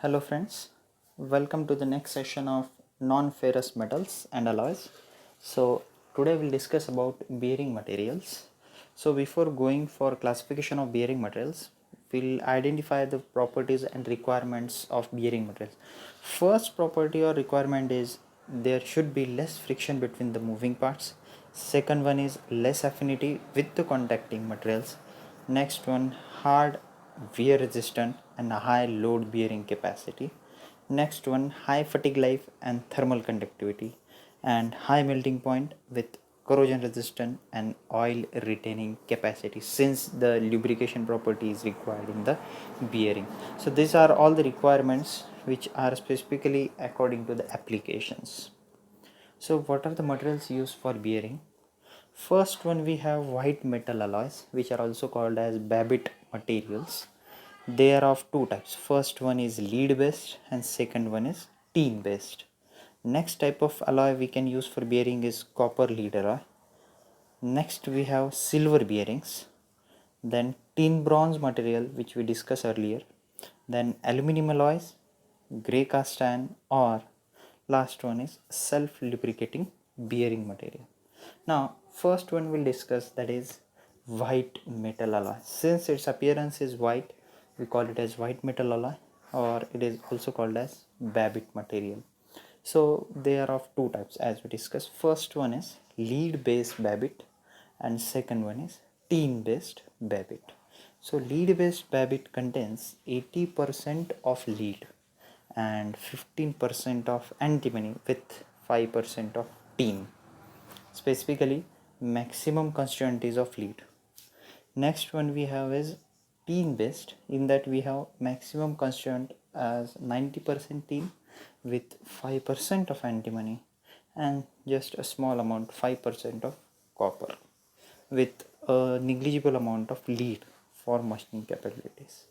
Hello friends, welcome to the next session of non-ferrous metals and alloys. So today we'll discuss about bearing materials. So before going for classification of bearing materials, we'll identify the properties and requirements of bearing materials. First property or requirement is there should be less friction between the moving parts. Second one is less affinity with the contacting materials. Next one, hard, wear resistant and high load bearing capacity. Next one, high fatigue life and thermal conductivity and high melting point with corrosion resistant and oil retaining capacity, since the lubrication property is required in the bearing. So these are all the requirements which are specifically according to the applications. So what are the materials used for bearing? First one, we have white metal alloys, which are also called as Babbitt materials. They are of two types. First one is lead based and second one is tin based. Next type of alloy we can use for bearing is copper lead alloy. Next we have silver bearings, then tin bronze material which we discussed earlier, then aluminum alloys, grey cast iron, or last one is self lubricating bearing material. Now first one we'll discuss, that is white metal alloy. Since its appearance is white, we call it as white metal alloy, or it is also called as Babbitt material. So they are of two types as we discussed. First one is lead based Babbitt and second one is tin based Babbitt. So lead based Babbitt contains 80% of lead and 15% of antimony with 5% of tin. Specifically, maximum constituencies of lead. Next one we have is tin based, in that we have maximum constituent as 90% tin with 5% of antimony and just a small amount 5% of copper with a negligible amount of lead for machining capabilities.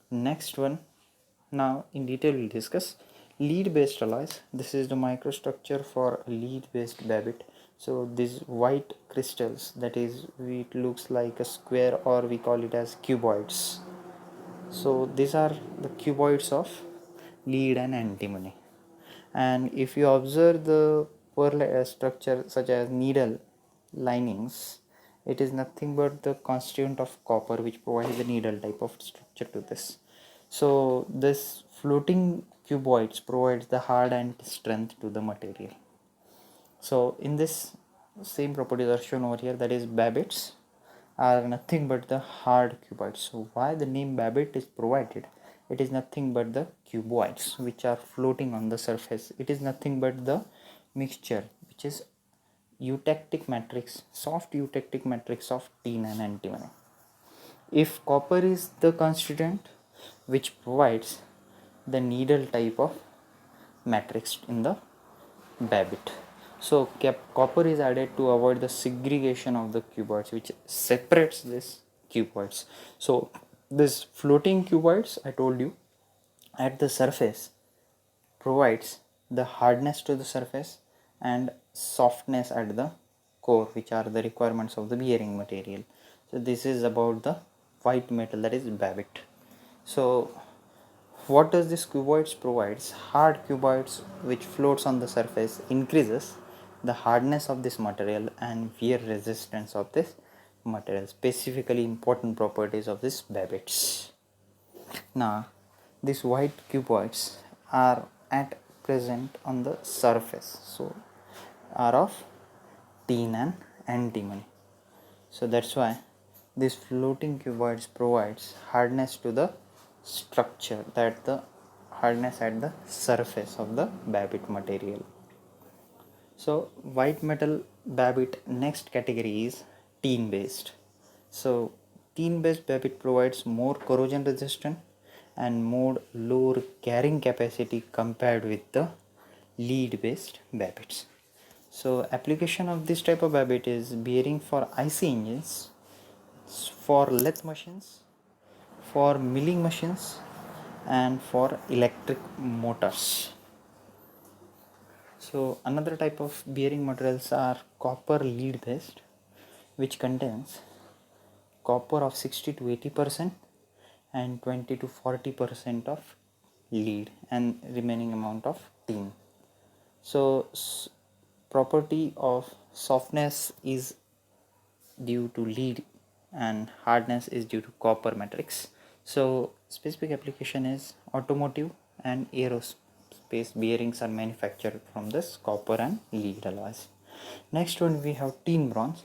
Next one, now in detail we'll discuss lead based alloys. This is the microstructure for lead based Babbitt. So these white crystals, that is, it looks like a square, or we call it as cuboids. So these are the cuboids of lead and antimony. And if you observe the pearl structure such as needle linings, it is nothing but the constituent of copper which provides the needle type of structure to this. So this floating cuboids provides the hard and strength to the material. So in this same properties are shown over here, that is Babbitts are nothing but the hard cuboids. So why the name Babbitt is provided? It is nothing but the cuboids which are floating on the surface. It is nothing but the mixture which is eutectic matrix, soft eutectic matrix of tin and antimony. If copper is the constituent which provides the needle type of matrix in the Babbitt. So copper is added to avoid the segregation of the cuboids which separates this cuboids. So this floating cuboids, I told you, at the surface provides the hardness to the surface and softness at the core, which are the requirements of the bearing material. So this is about the white metal, that is Babbitt. So what does this cuboids provides? Hard cuboids which floats on the surface increases the hardness of this material and wear resistance of this material, specifically important properties of this Babbitts. Now these white cuboids are at present on the surface, so are of tin and antimony. So that's why this floating cuboids provides hardness to the structure, that the hardness at the surface of the Babbitt material. So white metal Babbitt, next category is tin based. So tin based Babbitt provides more corrosion resistant and more lower carrying capacity compared with the lead based Babbitts. So application of this type of Babbitt is bearing for IC engines, for lathe machines, for milling machines, and for electric motors. So another type of bearing materials are copper lead based, which contains copper of 60 to 80% and 20 to 40% of lead and remaining amount of tin. So property of softness is due to lead and hardness is due to copper matrix. So specific application is automotive and aerospace bearings are manufactured from this copper and lead alloys. Next one we have tin bronze.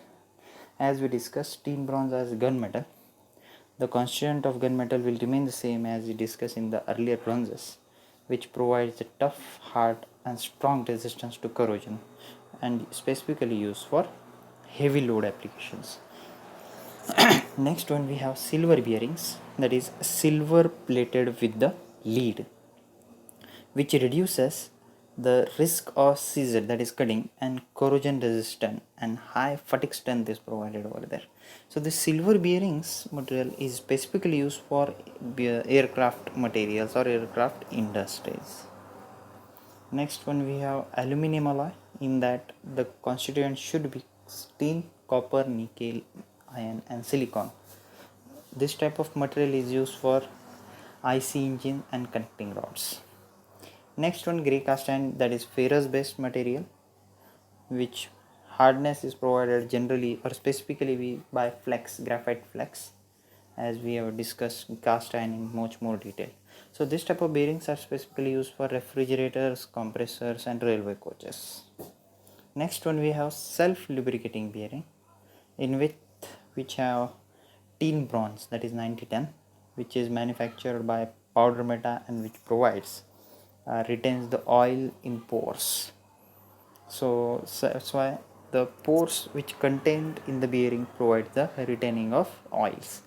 As we discussed, tin bronze as gunmetal. The constituent of gunmetal will remain the same as we discussed in the earlier bronzes, which provides a tough, hard and strong resistance to corrosion and specifically used for heavy load applications. Next one we have silver bearings, that is silver plated with the lead, which reduces the risk of seizure, that is cutting, and corrosion resistant and high fatigue strength is provided over there. So the silver bearings material is specifically used for aircraft materials or aircraft industries. Next one we have aluminum alloy, in that the constituent should be tin, copper, nickel, iron and silicon. This type of material is used for IC engine and connecting rods. Next one, grey cast iron, that is ferrous based material, which hardness is provided generally or specifically by flex, graphite flex, as we have discussed cast iron in much more detail. So this type of bearings are specifically used for refrigerators, compressors and railway coaches. Next one we have self lubricating bearing, in which have tin bronze, that is 9010, which is manufactured by Powder Meta and which provides retains the oil in pores. So that's why the pores which contained in the bearing provide the retaining of oils.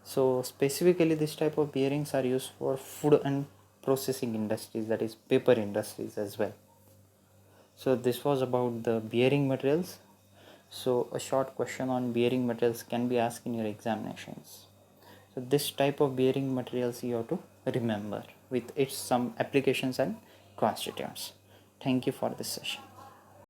So specifically this type of bearings are used for food and processing industries, that is paper industries as well. So this was about the bearing materials. So a short question on bearing materials can be asked in your examinations. So this type of bearing materials you have to remember with its some applications and constituents. Thank you for this session.